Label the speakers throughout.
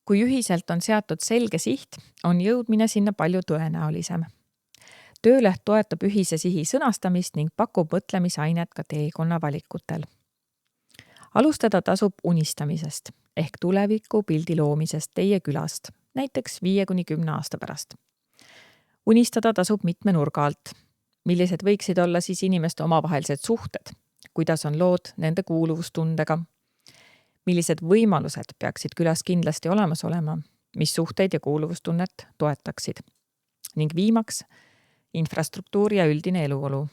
Speaker 1: Kui ühiselt on seatud selge siht, on jõudmine sinna palju tõenäolisem. Tööleht toetab ühise sihi sõnastamist ning pakub mõtlemisainet ka teekonna valikutel. Alustada tasub unistamisest ehk tuleviku pildi loomisest teie külast, näiteks 5–10 aasta pärast. Unistada tasub mitme nurga alt. Millised võiksid olla siis inimeste omavahelised suhted? Kuidas on lood nende kuuluvustundega? Millised võimalused peaksid külas kindlasti olemas olema? Mis suhteid ja kuuluvustunnet toetaksid? Ning viimaks, infrastruktuur ja üldine eluolu.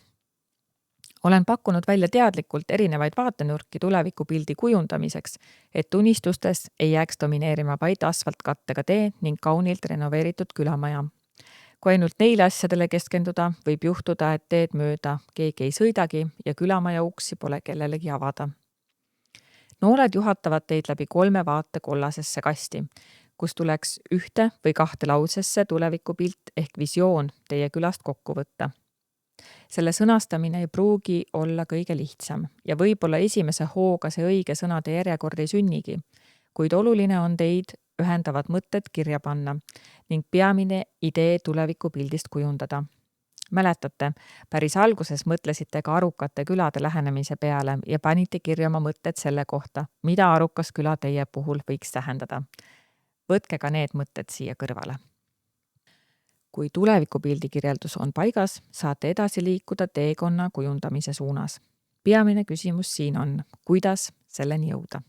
Speaker 1: Olen pakkunud välja teadlikult erinevaid vaatenurki tulevikupildi kujundamiseks, et unistustes ei jääks domineerima vaid asfaltkattega tee ning kaunilt renoveeritud külamaja. Kui ainult neile asjadele keskenduda, võib juhtuda, et teed mööda keegi ei sõidagi ja külamaja uksi pole kellelegi avada. Nooled juhatavad teid läbi 3 vaate kollasesse kasti, kus tuleks 1 või 2 lausesse tulevikupilt ehk visioon teie külast kokku võtta. Selle sõnastamine ei pruugi olla kõige lihtsam ja võib-olla esimese hooga see õige sõnade järjekord ei sünnigi, kuid oluline on teid ühendavad mõtted kirja panna ning peamine idee tulevikupildist kujundada. Mäletate, päris alguses mõtlesite ka arukate külade lähenemise peale ja panite kirja oma mõtted selle kohta, mida arukas küla teie puhul võiks tähendada. Võtke ka need mõtted siia kõrvale. Kui tulevikupildi kirjeldus on paigas, saate edasi liikuda teekonna kujundamise suunas. Peamine küsimus siin on, kuidas selleni jõuda.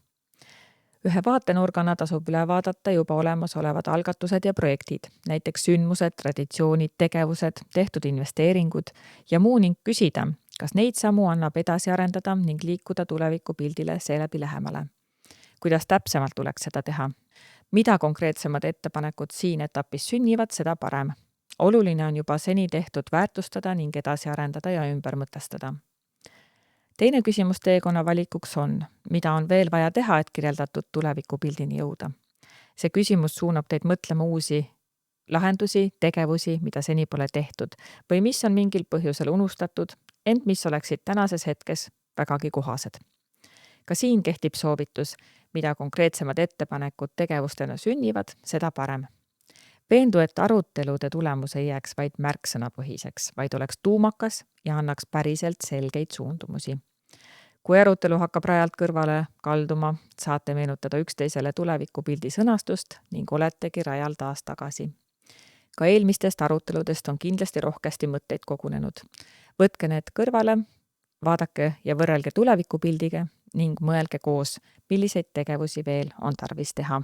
Speaker 1: Ühe vaatenurgana tasub üle vaadata juba olemasolevad algatused ja projektid, näiteks sündmused, traditsioonid, tegevused, tehtud investeeringud ja muu ning küsida, kas neid samu annab edasi arendada ning liikuda tulevikupildile seeläbi lähemale. Kuidas täpsemalt tuleks seda teha? Mida konkreetsemad ettepanekud siin etapis sünnivad, seda parem. Oluline on juba seni tehtud väärtustada ning edasi arendada ja ümber mõtestada. Teine küsimus teekonna valikuks on, mida on veel vaja teha, et kirjeldatud tulevikupildini jõuda. See küsimus suunab teid mõtlema uusi lahendusi, tegevusi, mida seni pole tehtud või mis on mingil põhjusel unustatud, ent mis oleksid tänases hetkes vägagi kohased. Ka siin kehtib soovitus, mida konkreetsemad ettepanekud tegevustena sünnivad, seda parem. Veendu, et arutelude tulemus ei jääks vaid märksõnapõhiseks, vaid oleks tuumakas ja annaks päriselt selgeid suundumusi. Kui arutelu hakkab rajalt kõrvale kalduma, saate meenutada üksteisele tulevikupildi sõnastust ning oletegi rajal taas tagasi. Ka eelmistest aruteludest on kindlasti rohkesti mõtteid kogunenud. Võtke need kõrvale, vaadake ja võrrelge tulevikupildiga ning mõelge koos, milliseid tegevusi veel on tarvis teha.